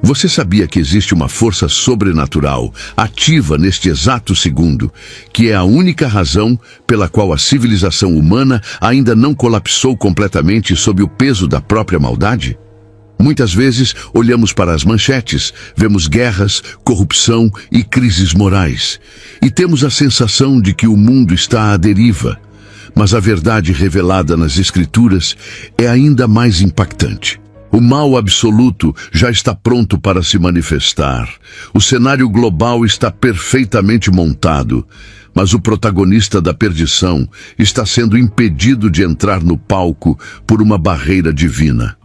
Você sabia que existe uma força sobrenatural ativa neste exato segundo, que é a única razão pela qual a civilização humana ainda não colapsou completamente sob o peso da própria maldade? Muitas vezes olhamos para as manchetes, vemos guerras, corrupção e crises morais, e temos a sensação de que o mundo está à deriva. Mas a verdade revelada nas Escrituras é ainda mais impactante. O mal absoluto já está pronto para se manifestar. O cenário global está perfeitamente montado, mas o protagonista da perdição está sendo impedido de entrar no palco por uma barreira divina.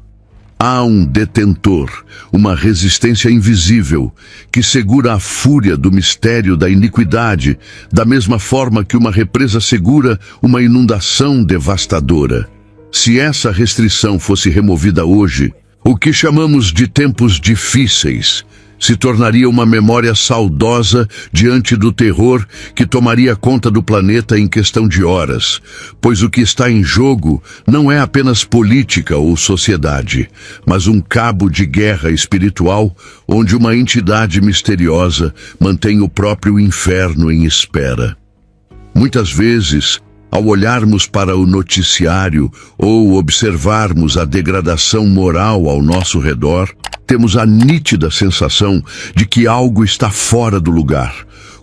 Há um detentor, uma resistência invisível, que segura a fúria do mistério da iniquidade, da mesma forma que uma represa segura uma inundação devastadora. Se essa restrição fosse removida hoje, o que chamamos de tempos difíceis se tornaria uma memória saudosa diante do terror que tomaria conta do planeta em questão de horas, pois o que está em jogo não é apenas política ou sociedade, mas um cabo de guerra espiritual onde uma entidade misteriosa mantém o próprio inferno em espera. Muitas vezes, ao olharmos para o noticiário ou observarmos a degradação moral ao nosso redor, temos a nítida sensação de que algo está fora do lugar,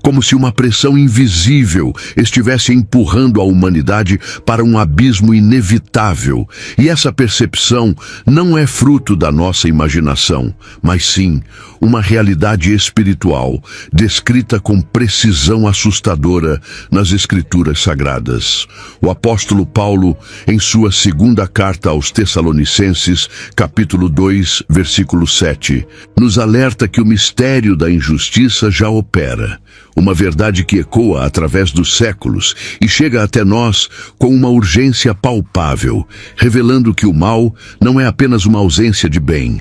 como se uma pressão invisível estivesse empurrando a humanidade para um abismo inevitável. E essa percepção não é fruto da nossa imaginação, mas sim uma realidade espiritual, descrita com precisão assustadora nas Escrituras Sagradas. O apóstolo Paulo, em sua segunda carta aos Tessalonicenses, capítulo 2, versículo 7, nos alerta que o mistério da injustiça já opera. Uma verdade que ecoa através dos séculos e chega até nós com uma urgência palpável, revelando que o mal não é apenas uma ausência de bem,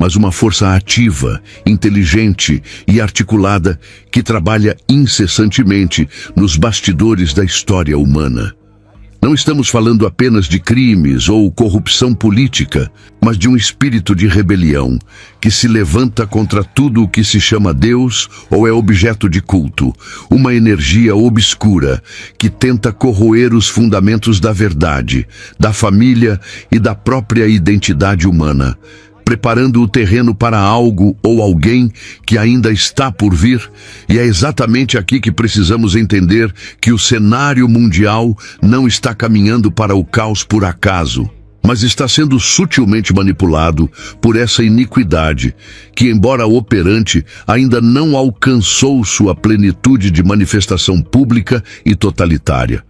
mas uma força ativa, inteligente e articulada que trabalha incessantemente nos bastidores da história humana. Não estamos falando apenas de crimes ou corrupção política, mas de um espírito de rebelião que se levanta contra tudo o que se chama Deus ou é objeto de culto, uma energia obscura que tenta corroer os fundamentos da verdade, da família e da própria identidade humana, preparando o terreno para algo ou alguém que ainda está por vir. E é exatamente aqui que precisamos entender que o cenário mundial não está caminhando para o caos por acaso, mas está sendo sutilmente manipulado por essa iniquidade que, embora operante, ainda não alcançou sua plenitude de manifestação pública e totalitária.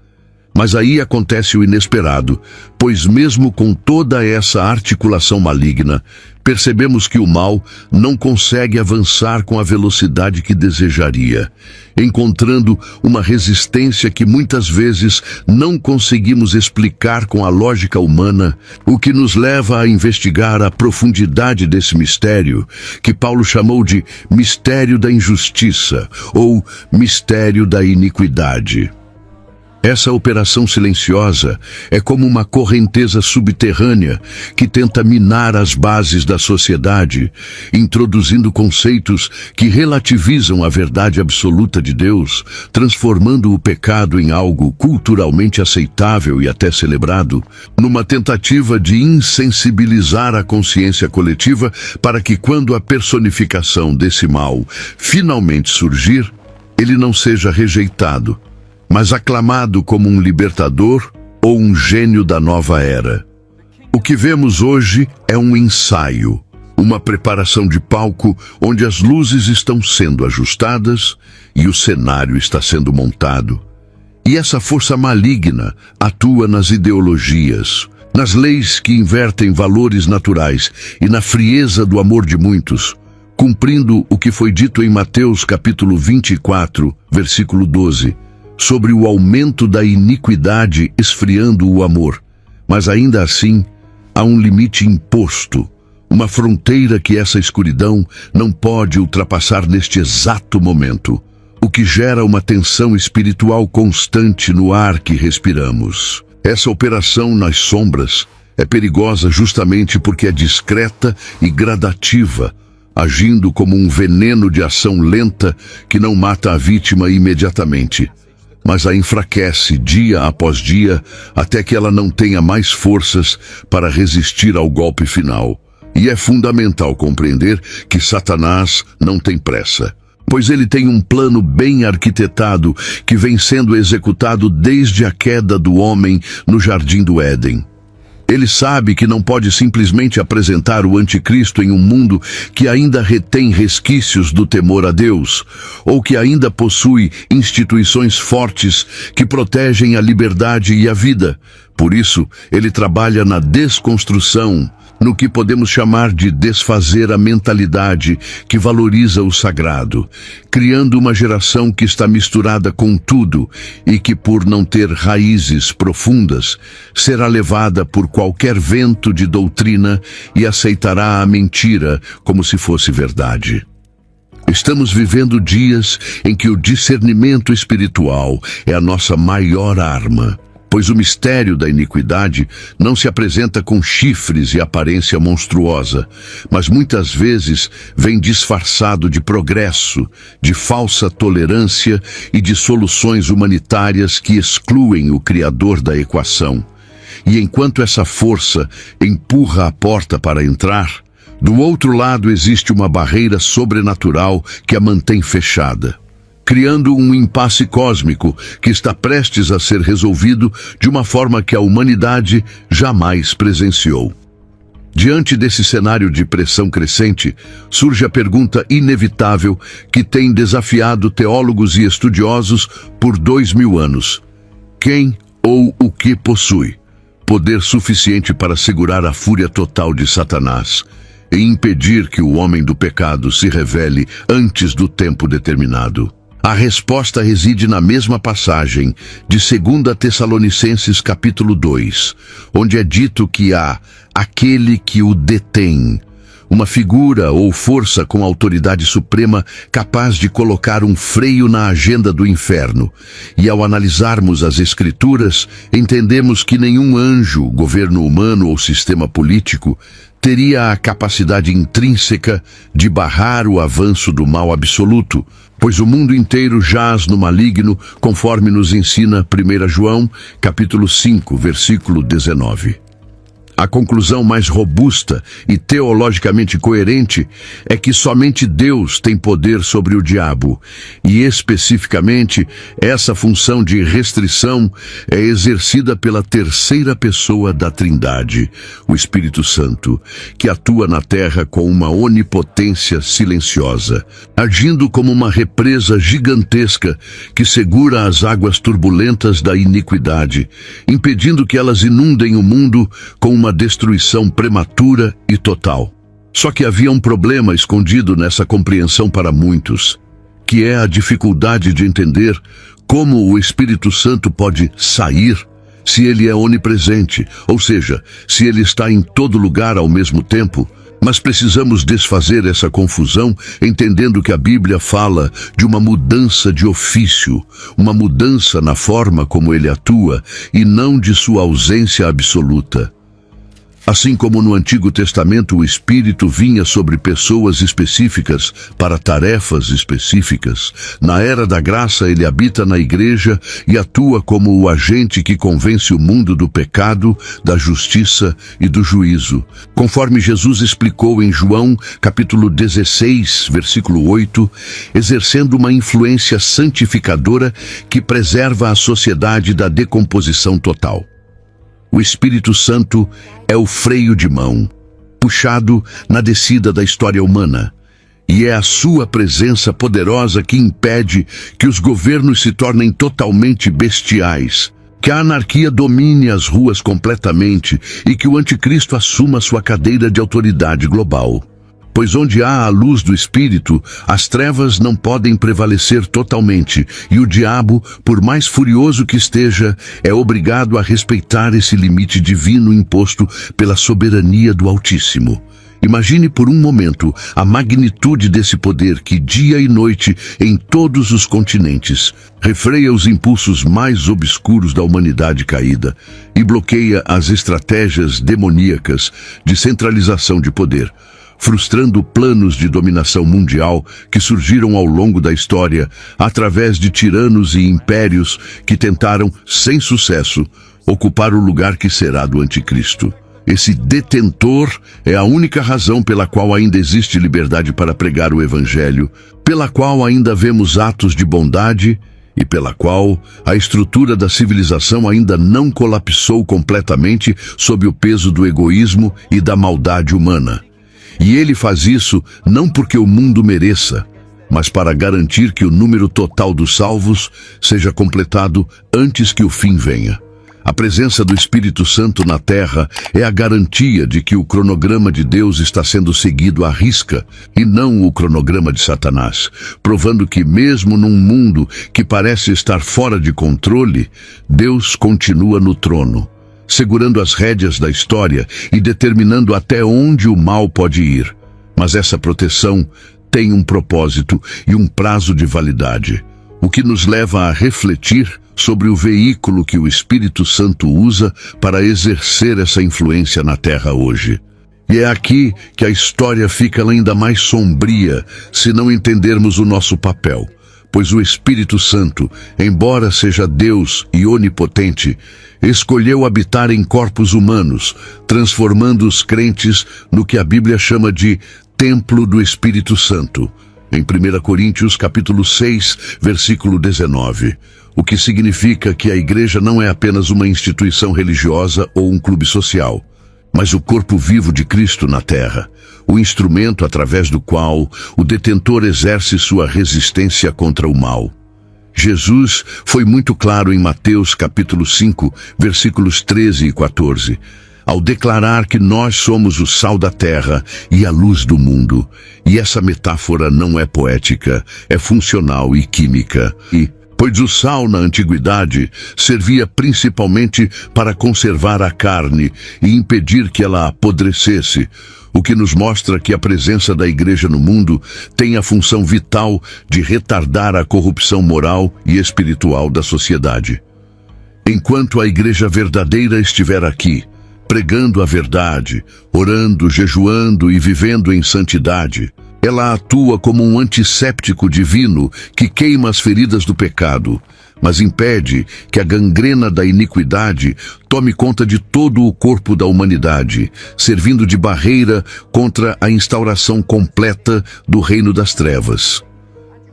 Mas aí acontece o inesperado, pois mesmo com toda essa articulação maligna, percebemos que o mal não consegue avançar com a velocidade que desejaria, encontrando uma resistência que muitas vezes não conseguimos explicar com a lógica humana, o que nos leva a investigar a profundidade desse mistério, que Paulo chamou de mistério da injustiça ou mistério da iniquidade. Essa operação silenciosa é como uma correnteza subterrânea que tenta minar as bases da sociedade, introduzindo conceitos que relativizam a verdade absoluta de Deus, transformando o pecado em algo culturalmente aceitável e até celebrado, numa tentativa de insensibilizar a consciência coletiva para que, quando a personificação desse mal finalmente surgir, ele não seja rejeitado, mas aclamado como um libertador ou um gênio da nova era. O que vemos hoje é um ensaio, uma preparação de palco onde as luzes estão sendo ajustadas e o cenário está sendo montado. E essa força maligna atua nas ideologias, nas leis que invertem valores naturais e na frieza do amor de muitos, cumprindo o que foi dito em Mateus capítulo 24, versículo 12, sobre o aumento da iniquidade esfriando o amor. Mas ainda assim, há um limite imposto, uma fronteira que essa escuridão não pode ultrapassar neste exato momento, o que gera uma tensão espiritual constante no ar que respiramos. Essa operação nas sombras é perigosa justamente porque é discreta e gradativa, agindo como um veneno de ação lenta que não mata a vítima imediatamente, mas a enfraquece dia após dia até que ela não tenha mais forças para resistir ao golpe final. E é fundamental compreender que Satanás não tem pressa, pois ele tem um plano bem arquitetado que vem sendo executado desde a queda do homem no Jardim do Éden. Ele sabe que não pode simplesmente apresentar o anticristo em um mundo que ainda retém resquícios do temor a Deus, ou que ainda possui instituições fortes que protegem a liberdade e a vida. Por isso, ele trabalha na desconstrução, no que podemos chamar de desfazer a mentalidade que valoriza o sagrado, criando uma geração que está misturada com tudo e que, por não ter raízes profundas, será levada por qualquer vento de doutrina e aceitará a mentira como se fosse verdade. Estamos vivendo dias em que o discernimento espiritual é a nossa maior arma, pois o mistério da iniquidade não se apresenta com chifres e aparência monstruosa, mas muitas vezes vem disfarçado de progresso, de falsa tolerância e de soluções humanitárias que excluem o Criador da equação. E enquanto essa força empurra a porta para entrar, do outro lado existe uma barreira sobrenatural que a mantém fechada, criando um impasse cósmico que está prestes a ser resolvido de uma forma que a humanidade jamais presenciou. Diante desse cenário de pressão crescente, surge a pergunta inevitável que tem desafiado teólogos e estudiosos por 2000 anos. Quem ou o que possui poder suficiente para segurar a fúria total de Satanás e impedir que o homem do pecado se revele antes do tempo determinado? A resposta reside na mesma passagem de 2 Tessalonicenses capítulo 2, onde é dito que há aquele que o detém, uma figura ou força com autoridade suprema capaz de colocar um freio na agenda do inferno. E ao analisarmos as Escrituras, entendemos que nenhum anjo, governo humano ou sistema político teria a capacidade intrínseca de barrar o avanço do mal absoluto, pois o mundo inteiro jaz no maligno, conforme nos ensina 1 João, capítulo 5, versículo 19. A conclusão mais robusta e teologicamente coerente é que somente Deus tem poder sobre o diabo, e especificamente essa função de restrição é exercida pela terceira pessoa da Trindade, o Espírito Santo, que atua na terra com uma onipotência silenciosa, agindo como uma represa gigantesca que segura as águas turbulentas da iniquidade, impedindo que elas inundem o mundo com uma destruição prematura e total. Só que havia um problema escondido nessa compreensão para muitos, que é a dificuldade de entender como o Espírito Santo pode sair se ele é onipresente, ou seja, se ele está em todo lugar ao mesmo tempo. Mas precisamos desfazer essa confusão, entendendo que a Bíblia fala de uma mudança de ofício, uma mudança na forma como ele atua, e não de sua ausência absoluta. Assim como no Antigo Testamento o Espírito vinha sobre pessoas específicas para tarefas específicas, na Era da Graça ele habita na Igreja e atua como o agente que convence o mundo do pecado, da justiça e do juízo. Conforme Jesus explicou em João, capítulo 16, versículo 8, exercendo uma influência santificadora que preserva a sociedade da decomposição total. O Espírito Santo é o freio de mão, puxado na descida da história humana, e é a sua presença poderosa que impede que os governos se tornem totalmente bestiais, que a anarquia domine as ruas completamente e que o anticristo assuma sua cadeira de autoridade global. Pois onde há a luz do Espírito, as trevas não podem prevalecer totalmente, e o diabo, por mais furioso que esteja, é obrigado a respeitar esse limite divino imposto pela soberania do Altíssimo. Imagine por um momento a magnitude desse poder que, dia e noite, em todos os continentes, refreia os impulsos mais obscuros da humanidade caída e bloqueia as estratégias demoníacas de centralização de poder. frustrando planos de dominação mundial que surgiram ao longo da história através de tiranos e impérios que tentaram, sem sucesso, ocupar o lugar que será do anticristo. Esse detentor é a única razão pela qual ainda existe liberdade para pregar o Evangelho, pela qual ainda vemos atos de bondade e pela qual a estrutura da civilização ainda não colapsou completamente sob o peso do egoísmo e da maldade humana. E ele faz isso não porque o mundo mereça, mas para garantir que o número total dos salvos seja completado antes que o fim venha. A presença do Espírito Santo na Terra é a garantia de que o cronograma de Deus está sendo seguido à risca e não o cronograma de Satanás, provando que mesmo num mundo que parece estar fora de controle, Deus continua no trono, segurando as rédeas da história e determinando até onde o mal pode ir. Mas essa proteção tem um propósito e um prazo de validade, o que nos leva a refletir sobre o veículo que o Espírito Santo usa para exercer essa influência na Terra hoje. E é aqui que a história fica ainda mais sombria se não entendermos o nosso papel, pois o Espírito Santo, embora seja Deus e onipotente, escolheu habitar em corpos humanos, transformando os crentes no que a Bíblia chama de Templo do Espírito Santo, em 1 Coríntios capítulo 6, versículo 19. O que significa que a igreja não é apenas uma instituição religiosa ou um clube social, mas o corpo vivo de Cristo na Terra, o instrumento através do qual o detentor exerce sua resistência contra o mal. Jesus foi muito claro em Mateus capítulo 5, versículos 13 e 14, ao declarar que nós somos o sal da terra e a luz do mundo. E essa metáfora não é poética, é funcional e química. Pois o sal na antiguidade servia principalmente para conservar a carne e impedir que ela apodrecesse, o que nos mostra que a presença da igreja no mundo tem a função vital de retardar a corrupção moral e espiritual da sociedade. Enquanto a igreja verdadeira estiver aqui, pregando a verdade, orando, jejuando e vivendo em santidade, ela atua como um antisséptico divino que queima as feridas do pecado, mas impede que a gangrena da iniquidade tome conta de todo o corpo da humanidade, servindo de barreira contra a instauração completa do reino das trevas.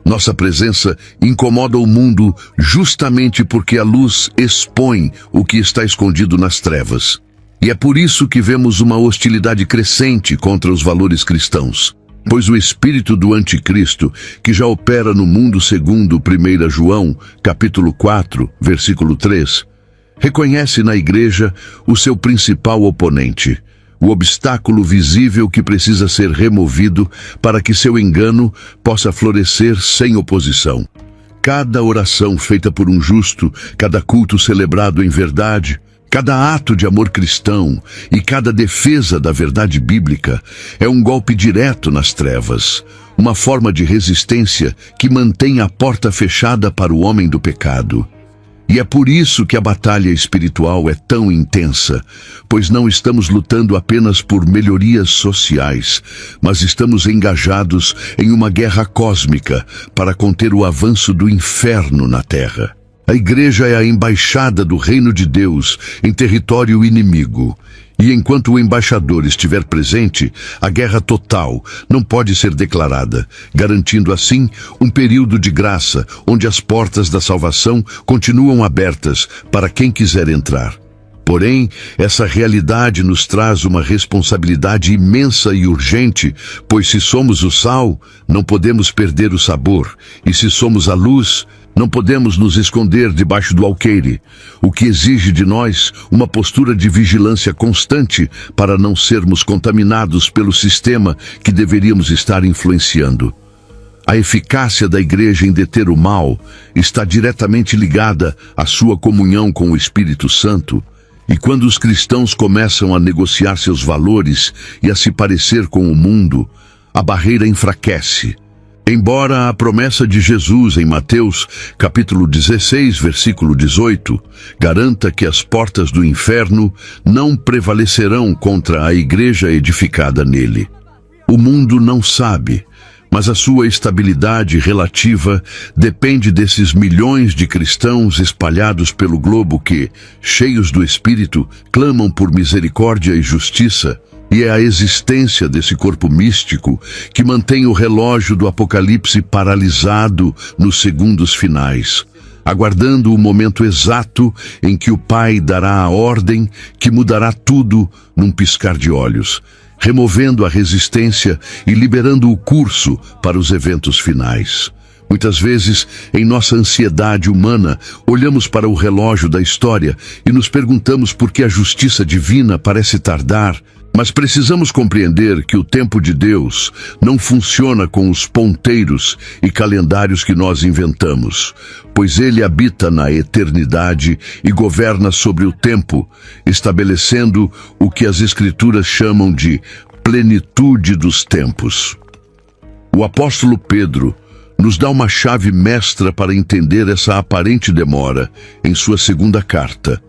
Nossa presença incomoda o mundo justamente porque a luz expõe o que está escondido nas trevas. E é por isso que vemos uma hostilidade crescente contra os valores cristãos. Pois o espírito do anticristo, que já opera no mundo segundo 1 João, capítulo 4, versículo 3, reconhece na igreja o seu principal oponente, o obstáculo visível que precisa ser removido para que seu engano possa florescer sem oposição. Cada oração feita por um justo, cada culto celebrado em verdade, cada ato de amor cristão e cada defesa da verdade bíblica é um golpe direto nas trevas, uma forma de resistência que mantém a porta fechada para o homem do pecado. E é por isso que a batalha espiritual é tão intensa, pois não estamos lutando apenas por melhorias sociais, mas estamos engajados em uma guerra cósmica para conter o avanço do inferno na Terra. A igreja é a embaixada do reino de Deus em território inimigo. E enquanto o embaixador estiver presente, a guerra total não pode ser declarada, garantindo assim um período de graça onde as portas da salvação continuam abertas para quem quiser entrar. Porém, essa realidade nos traz uma responsabilidade imensa e urgente, pois se somos o sal, não podemos perder o sabor, e se somos a luz, não podemos nos esconder debaixo do alqueire, o que exige de nós uma postura de vigilância constante para não sermos contaminados pelo sistema que deveríamos estar influenciando. A eficácia da igreja em deter o mal está diretamente ligada à sua comunhão com o Espírito Santo, e quando os cristãos começam a negociar seus valores e a se parecer com o mundo, a barreira enfraquece. Embora a promessa de Jesus em Mateus, capítulo 16, versículo 18, garanta que as portas do inferno não prevalecerão contra a igreja edificada nele. O mundo não sabe, mas a sua estabilidade relativa depende desses milhões de cristãos espalhados pelo globo que, cheios do Espírito, clamam por misericórdia e justiça. E é a existência desse corpo místico que mantém o relógio do Apocalipse paralisado nos segundos finais, aguardando o momento exato em que o Pai dará a ordem que mudará tudo num piscar de olhos, removendo a resistência e liberando o curso para os eventos finais. Muitas vezes, em nossa ansiedade humana, olhamos para o relógio da história e nos perguntamos por que a justiça divina parece tardar. Mas precisamos compreender que o tempo de Deus não funciona com os ponteiros e calendários que nós inventamos, pois Ele habita na eternidade e governa sobre o tempo, estabelecendo o que as Escrituras chamam de plenitude dos tempos. O apóstolo Pedro nos dá uma chave mestra para entender essa aparente demora em sua segunda carta,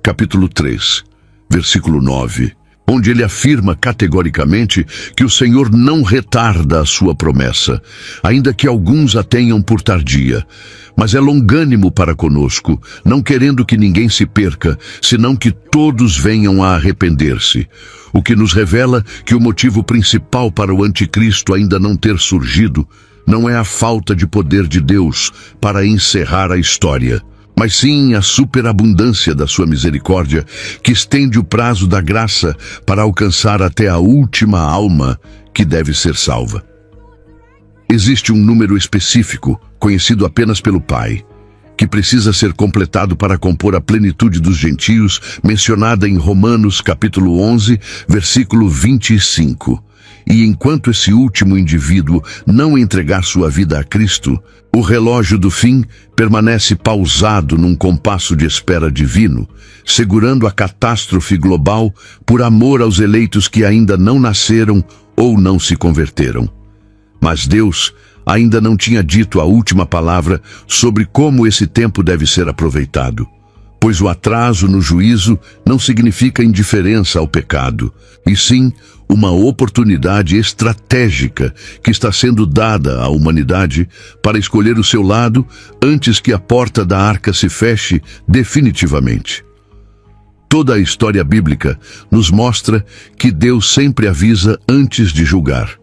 capítulo 3, versículo 9. Onde ele afirma categoricamente que o Senhor não retarda a sua promessa, ainda que alguns a tenham por tardia, mas é longânimo para conosco, não querendo que ninguém se perca, senão que todos venham a arrepender-se. O que nos revela que o motivo principal para o anticristo ainda não ter surgido não é a falta de poder de Deus para encerrar a história, mas sim a superabundância da sua misericórdia, que estende o prazo da graça para alcançar até a última alma que deve ser salva. Existe um número específico, conhecido apenas pelo Pai, que precisa ser completado para compor a plenitude dos gentios, mencionada em Romanos capítulo 11, versículo 25. E enquanto esse último indivíduo não entregar sua vida a Cristo, o relógio do fim permanece pausado num compasso de espera divino, segurando a catástrofe global por amor aos eleitos que ainda não nasceram ou não se converteram. Mas Deus ainda não tinha dito a última palavra sobre como esse tempo deve ser aproveitado, pois o atraso no juízo não significa indiferença ao pecado, e sim uma oportunidade estratégica que está sendo dada à humanidade para escolher o seu lado antes que a porta da arca se feche definitivamente. Toda a história bíblica nos mostra que Deus sempre avisa antes de julgar,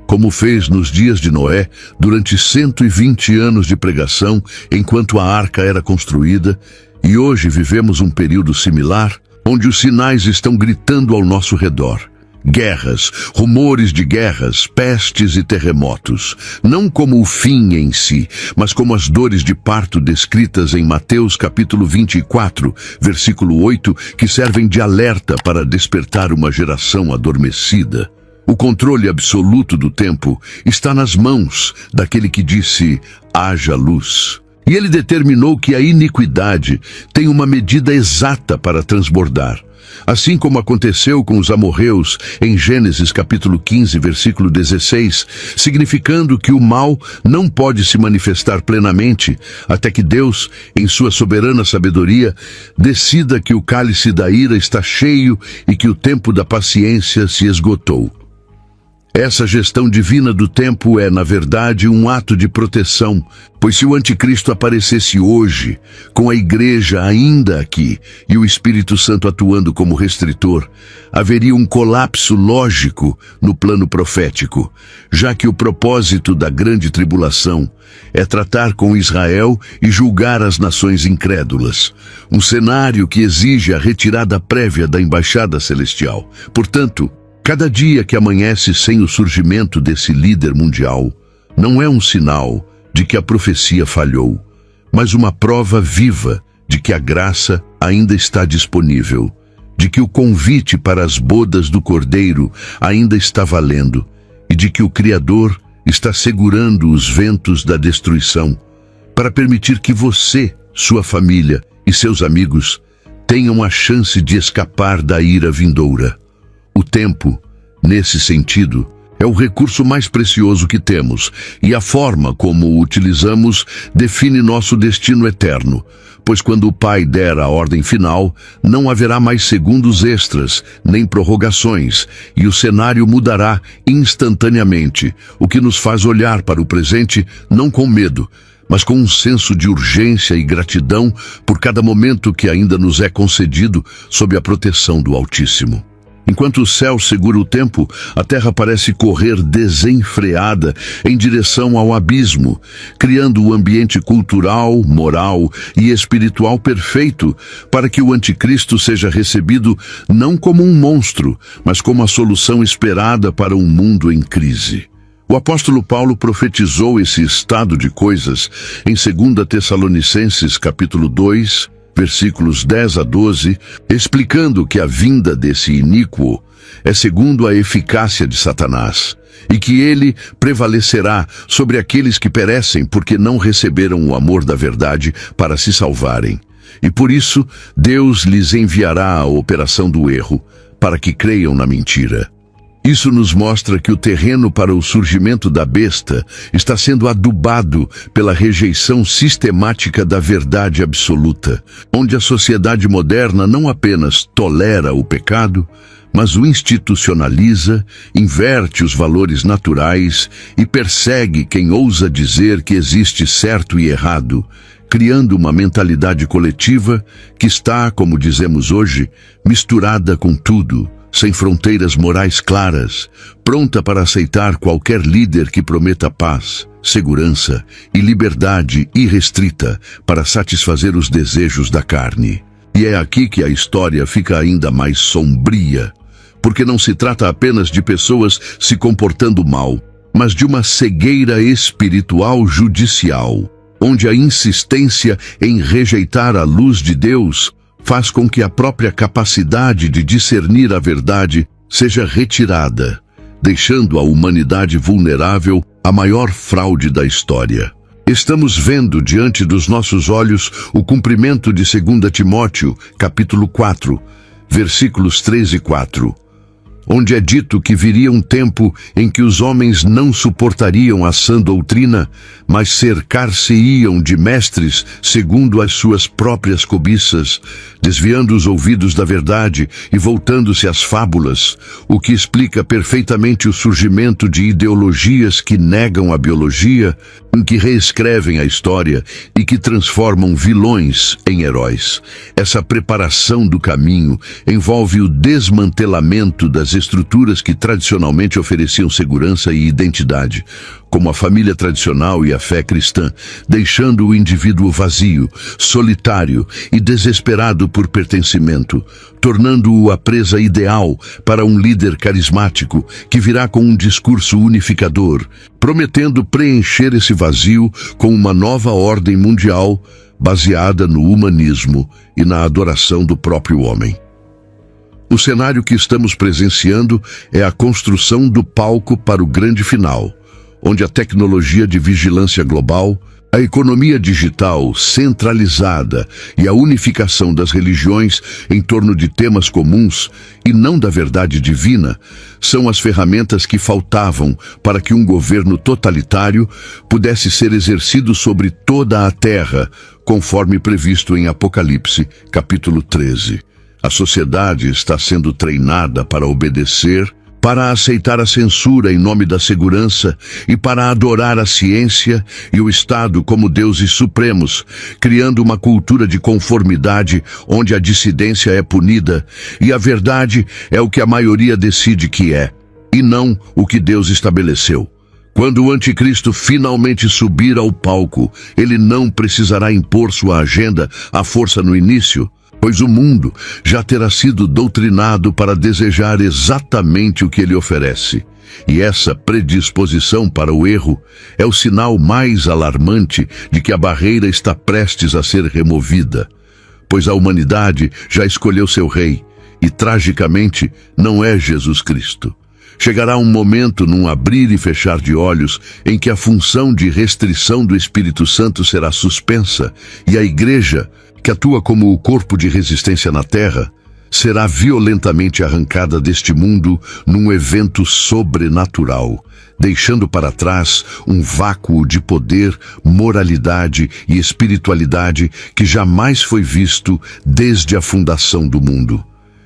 como fez nos dias de Noé, durante 120 anos de pregação, enquanto a arca era construída, e hoje vivemos um período similar, onde os sinais estão gritando ao nosso redor. Guerras, rumores de guerras, pestes e terremotos, não como o fim em si, mas como as dores de parto descritas em Mateus capítulo 24, versículo 8, que servem de alerta para despertar uma geração adormecida. O controle absoluto do tempo está nas mãos daquele que disse, haja luz. E ele determinou que a iniquidade tem uma medida exata para transbordar, assim como aconteceu com os amorreus em Gênesis capítulo 15, versículo 16, significando que o mal não pode se manifestar plenamente até que Deus, em sua soberana sabedoria, decida que o cálice da ira está cheio e que o tempo da paciência se esgotou. Essa gestão divina do tempo é, na verdade, um ato de proteção, pois se o anticristo aparecesse hoje, com a igreja ainda aqui e o Espírito Santo atuando como restritor, haveria um colapso lógico no plano profético, já que o propósito da grande tribulação é tratar com Israel e julgar as nações incrédulas, um cenário que exige a retirada prévia da embaixada celestial. Portanto, cada dia que amanhece sem o surgimento desse líder mundial não é um sinal de que a profecia falhou, mas uma prova viva de que a graça ainda está disponível, de que o convite para as bodas do Cordeiro ainda está valendo e de que o Criador está segurando os ventos da destruição para permitir que você, sua família e seus amigos tenham a chance de escapar da ira vindoura. O tempo, nesse sentido, é o recurso mais precioso que temos, e a forma como o utilizamos define nosso destino eterno, Pois quando o Pai der a ordem final, não haverá mais segundos extras, nem prorrogações, e o cenário mudará instantaneamente, o que nos faz olhar para o presente não com medo, mas com um senso de urgência e gratidão por cada momento que ainda nos é concedido sob a proteção do Altíssimo. Enquanto o céu segura o tempo, a terra parece correr desenfreada em direção ao abismo, criando o ambiente cultural, moral e espiritual perfeito para que o anticristo seja recebido não como um monstro, mas como a solução esperada para um mundo em crise. O apóstolo Paulo profetizou esse estado de coisas em 2 Tessalonicenses capítulo 2, versículos 10 a 12, explicando que a vinda desse iníquo é segundo a eficácia de Satanás, e que ele prevalecerá sobre aqueles que perecem porque não receberam o amor da verdade para se salvarem. E por isso, Deus lhes enviará a operação do erro, para que creiam na mentira. Isso nos mostra que o terreno para o surgimento da besta está sendo adubado pela rejeição sistemática da verdade absoluta, onde a sociedade moderna não apenas tolera o pecado, mas o institucionaliza, inverte os valores naturais e persegue quem ousa dizer que existe certo e errado, criando uma mentalidade coletiva que está, como dizemos hoje, misturada com tudo, sem fronteiras morais claras, pronta para aceitar qualquer líder que prometa paz, segurança e liberdade irrestrita para satisfazer os desejos da carne. E é aqui que a história fica ainda mais sombria, porque não se trata apenas de pessoas se comportando mal, mas de uma cegueira espiritual judicial, onde a insistência em rejeitar a luz de Deus faz com que a própria capacidade de discernir a verdade seja retirada, deixando a humanidade vulnerável à maior fraude da história. Estamos vendo diante dos nossos olhos o cumprimento de 2 Timóteo, capítulo 4, versículos 3 e 4, onde é dito que viria um tempo em que os homens não suportariam a sã doutrina, mas cercar-se-iam de mestres segundo as suas próprias cobiças, desviando os ouvidos da verdade e voltando-se às fábulas, o que explica perfeitamente o surgimento de ideologias que negam a biologia, que reescrevem a história e que transformam vilões em heróis. Essa preparação do caminho envolve o desmantelamento das estruturas que tradicionalmente ofereciam segurança e identidade, como a família tradicional e a fé cristã, deixando o indivíduo vazio, solitário e desesperado por pertencimento, tornando-o a presa ideal para um líder carismático que virá com um discurso unificador, prometendo preencher esse vazio com uma nova ordem mundial baseada no humanismo e na adoração do próprio homem. O cenário que estamos presenciando é a construção do palco para o grande final, onde a tecnologia de vigilância global, a economia digital centralizada e a unificação das religiões em torno de temas comuns e não da verdade divina são as ferramentas que faltavam para que um governo totalitário pudesse ser exercido sobre toda a terra, conforme previsto em Apocalipse, capítulo 13. A sociedade está sendo treinada para obedecer, para aceitar a censura em nome da segurança e para adorar a ciência e o Estado como deuses supremos, criando uma cultura de conformidade onde a dissidência é punida e a verdade é o que a maioria decide que é, e não o que Deus estabeleceu. Quando o anticristo finalmente subir ao palco, ele não precisará impor sua agenda à força no início, pois o mundo já terá sido doutrinado para desejar exatamente o que ele oferece. E essa predisposição para o erro é o sinal mais alarmante de que a barreira está prestes a ser removida, pois a humanidade já escolheu seu rei, e tragicamente não é Jesus Cristo. Chegará um momento num abrir e fechar de olhos em que a função de restrição do Espírito Santo será suspensa e a Igreja, que atua como o corpo de resistência na terra, será violentamente arrancada deste mundo num evento sobrenatural, deixando para trás um vácuo de poder, moralidade e espiritualidade que jamais foi visto desde a fundação do mundo.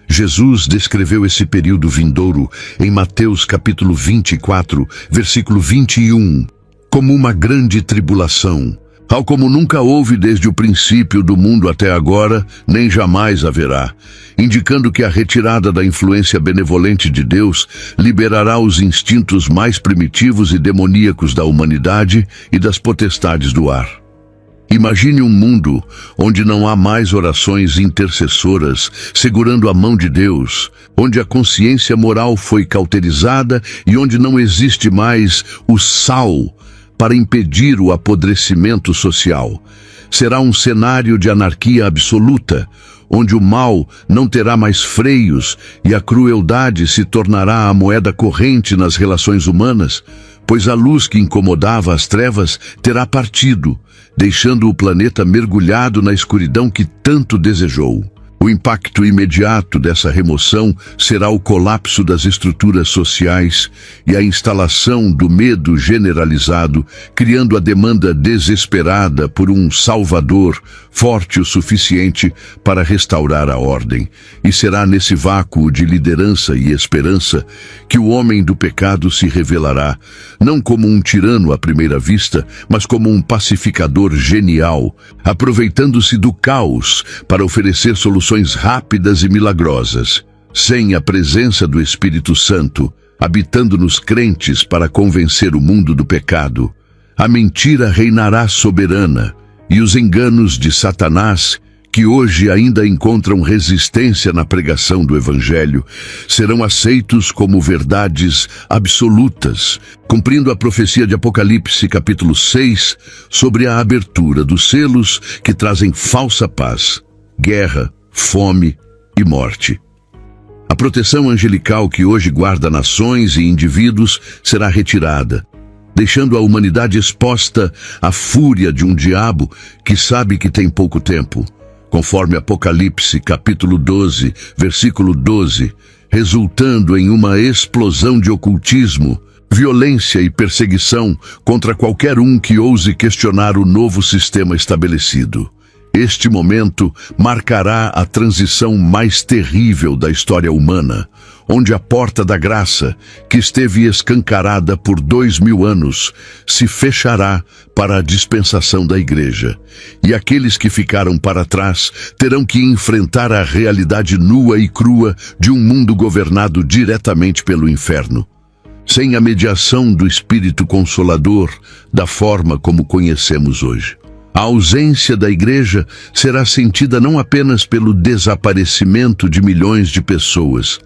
Jesus descreveu esse período vindouro em Mateus capítulo 24, versículo 21, como uma grande tribulação, tal como nunca houve desde o princípio do mundo até agora, nem jamais haverá, indicando que a retirada da influência benevolente de Deus liberará os instintos mais primitivos e demoníacos da humanidade e das potestades do ar. Imagine um mundo onde não há mais orações intercessoras segurando a mão de Deus, onde a consciência moral foi cauterizada e onde não existe mais o sal para impedir o apodrecimento social. Será um cenário de anarquia absoluta, onde o mal não terá mais freios e a crueldade se tornará a moeda corrente nas relações humanas, pois a luz que incomodava as trevas terá partido, deixando o planeta mergulhado na escuridão que tanto desejou. O impacto imediato dessa remoção será o colapso das estruturas sociais e a instalação do medo generalizado, criando a demanda desesperada por um salvador forte o suficiente para restaurar a ordem. E será nesse vácuo de liderança e esperança que o homem do pecado se revelará, não como um tirano à primeira vista, mas como um pacificador genial, aproveitando-se do caos para oferecer soluções rápidas e milagrosas. Sem a presença do Espírito Santo, habitando nos crentes para convencer o mundo do pecado, a mentira reinará soberana e os enganos de Satanás, que hoje ainda encontram resistência na pregação do Evangelho, serão aceitos como verdades absolutas, cumprindo a profecia de Apocalipse capítulo 6 sobre a abertura dos selos que trazem falsa paz, guerra, fome e morte. A proteção angelical que hoje guarda nações e indivíduos será retirada, deixando a humanidade exposta à fúria de um diabo que sabe que tem pouco tempo, conforme Apocalipse capítulo 12, versículo 12, resultando em uma explosão de ocultismo, violência e perseguição contra qualquer um que ouse questionar o novo sistema estabelecido. Este momento marcará a transição mais terrível da história humana, onde a porta da graça, que esteve escancarada por 2000 anos, se fechará para a dispensação da Igreja. E aqueles que ficaram para trás terão que enfrentar a realidade nua e crua de um mundo governado diretamente pelo inferno, sem a mediação do Espírito Consolador da forma como conhecemos hoje. A ausência da Igreja será sentida não apenas pelo desaparecimento de milhões de pessoas,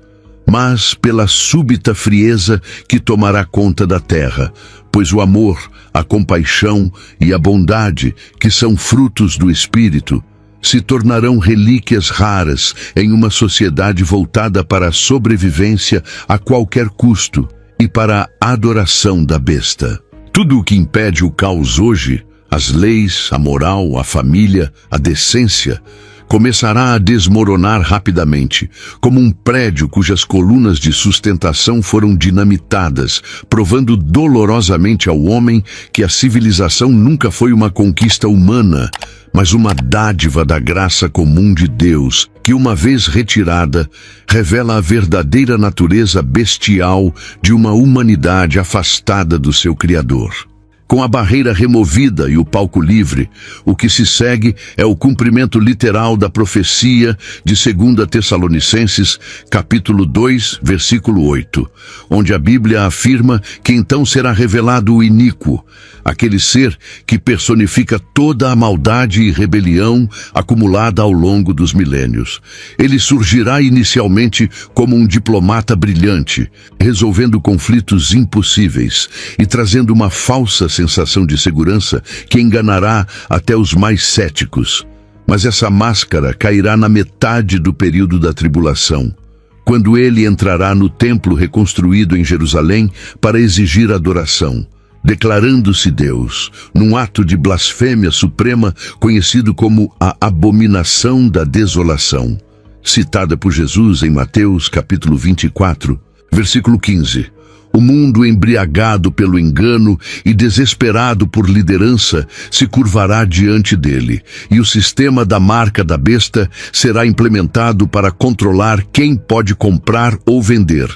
mas pela súbita frieza que tomará conta da terra, pois o amor, a compaixão e a bondade, que são frutos do Espírito, se tornarão relíquias raras em uma sociedade voltada para a sobrevivência a qualquer custo e para a adoração da besta. Tudo o que impede o caos hoje, as leis, a moral, a família, a decência, começará a desmoronar rapidamente, como um prédio cujas colunas de sustentação foram dinamitadas, provando dolorosamente ao homem que a civilização nunca foi uma conquista humana, mas uma dádiva da graça comum de Deus, que uma vez retirada, revela a verdadeira natureza bestial de uma humanidade afastada do seu Criador. Com a barreira removida e o palco livre, o que se segue é o cumprimento literal da profecia de 2 Tessalonicenses, capítulo 2, versículo 8, onde a Bíblia afirma que então será revelado o iníquo, aquele ser que personifica toda a maldade e rebelião acumulada ao longo dos milênios. Ele surgirá inicialmente como um diplomata brilhante, resolvendo conflitos impossíveis e trazendo uma falsa sensação de segurança que enganará até os mais céticos. Mas essa máscara cairá na metade do período da tribulação, quando ele entrará no templo reconstruído em Jerusalém para exigir adoração, declarando-se Deus, num ato de blasfêmia suprema conhecido como a abominação da desolação. citada por Jesus em Mateus capítulo 24, versículo 15. O mundo embriagado pelo engano e desesperado por liderança se curvará diante dele, e o sistema da marca da besta será implementado para controlar quem pode comprar ou vender,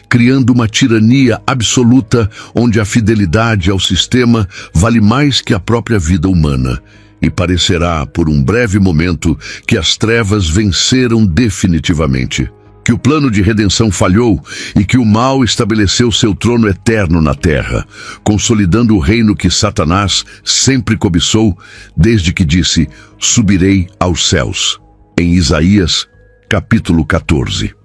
criando uma tirania absoluta onde a fidelidade ao sistema vale mais que a própria vida humana. E parecerá, por um breve momento, que as trevas venceram definitivamente, que o plano de redenção falhou e que o mal estabeleceu seu trono eterno na terra, consolidando o reino que Satanás sempre cobiçou, desde que disse: subirei aos céus, em Isaías, capítulo 14.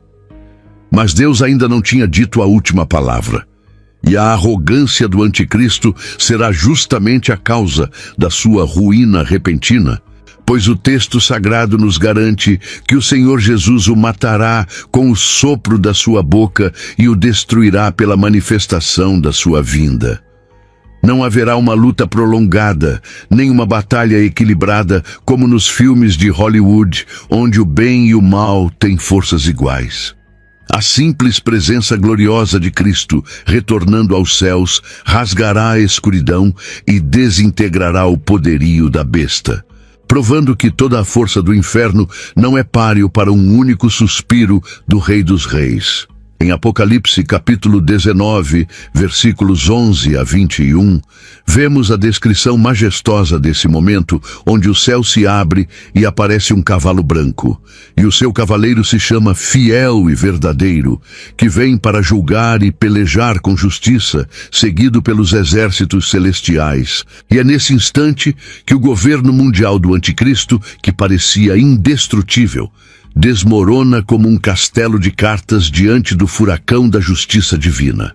Mas Deus ainda não tinha dito a última palavra. E a arrogância do anticristo será justamente a causa da sua ruína repentina, pois o texto sagrado nos garante que o Senhor Jesus o matará com o sopro da sua boca e o destruirá pela manifestação da sua vinda. Não haverá uma luta prolongada, nem uma batalha equilibrada como nos filmes de Hollywood, onde o bem e o mal têm forças iguais. A simples presença gloriosa de Cristo, retornando aos céus, rasgará a escuridão e desintegrará o poderio da besta, provando que toda a força do inferno não é páreo para um único suspiro do Rei dos Reis. Em Apocalipse capítulo 19, versículos 11 a 21, vemos a descrição majestosa desse momento, onde o céu se abre e aparece um cavalo branco, e o seu cavaleiro se chama Fiel e Verdadeiro, que vem para julgar e pelejar com justiça, seguido pelos exércitos celestiais. E é nesse instante que o governo mundial do anticristo, que parecia indestrutível, desmorona como um castelo de cartas diante do furacão da justiça divina.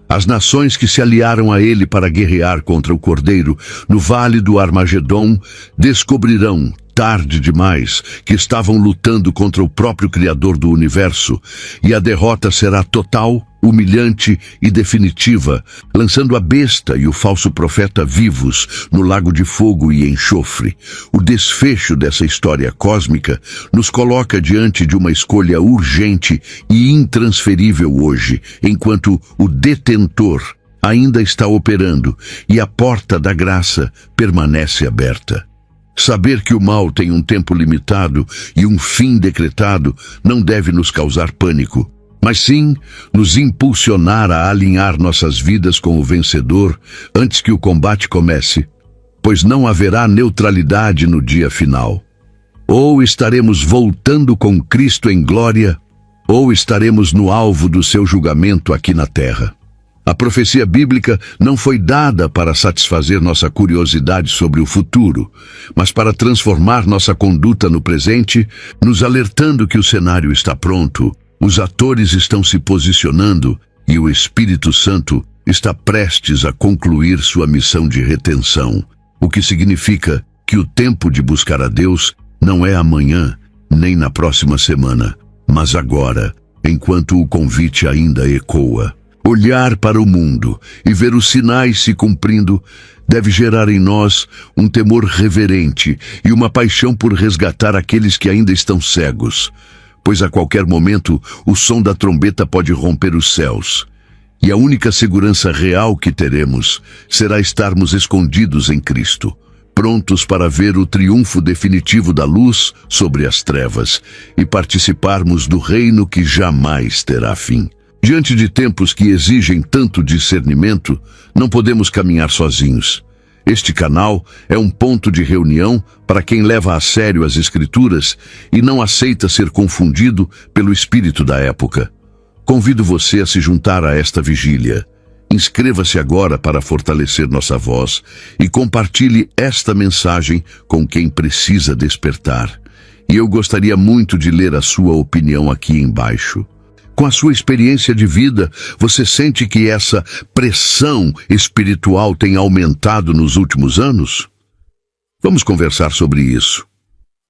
As nações que se aliaram a ele para guerrear contra o Cordeiro no Vale do Armagedon descobrirão, tarde demais, que estavam lutando contra o próprio Criador do Universo, e a derrota será total, humilhante e definitiva, lançando a besta e o falso profeta vivos no lago de fogo e enxofre. O desfecho dessa história cósmica nos coloca diante de uma escolha urgente e intransferível hoje, enquanto o detentor ainda está operando e a porta da graça permanece aberta. Saber que o mal tem um tempo limitado e um fim decretado não deve nos causar pânico, mas sim nos impulsionar a alinhar nossas vidas com o vencedor antes que o combate comece, pois não haverá neutralidade no dia final. Ou estaremos voltando com Cristo em glória, ou estaremos no alvo do seu julgamento aqui na terra. A profecia bíblica não foi dada para satisfazer nossa curiosidade sobre o futuro, mas para transformar nossa conduta no presente, nos alertando que o cenário está pronto, os atores estão se posicionando e o Espírito Santo está prestes a concluir sua missão de retenção, o que significa que o tempo de buscar a Deus não é amanhã, nem na próxima semana, mas agora, enquanto o convite ainda ecoa. Olhar para o mundo e ver os sinais se cumprindo deve gerar em nós um temor reverente e uma paixão por resgatar aqueles que ainda estão cegos, pois a qualquer momento o som da trombeta pode romper os céus. E a única segurança real que teremos será estarmos escondidos em Cristo, prontos para ver o triunfo definitivo da luz sobre as trevas e participarmos do reino que jamais terá fim. Diante de tempos que exigem tanto discernimento, não podemos caminhar sozinhos. Este canal é um ponto de reunião para quem leva a sério as Escrituras e não aceita ser confundido pelo espírito da época. Convido você a se juntar a esta vigília. Inscreva-se agora para fortalecer nossa voz e compartilhe esta mensagem com quem precisa despertar. E eu gostaria muito de ler a sua opinião aqui embaixo. Com a sua experiência de vida, você sente que essa pressão espiritual tem aumentado nos últimos anos? Vamos conversar sobre isso.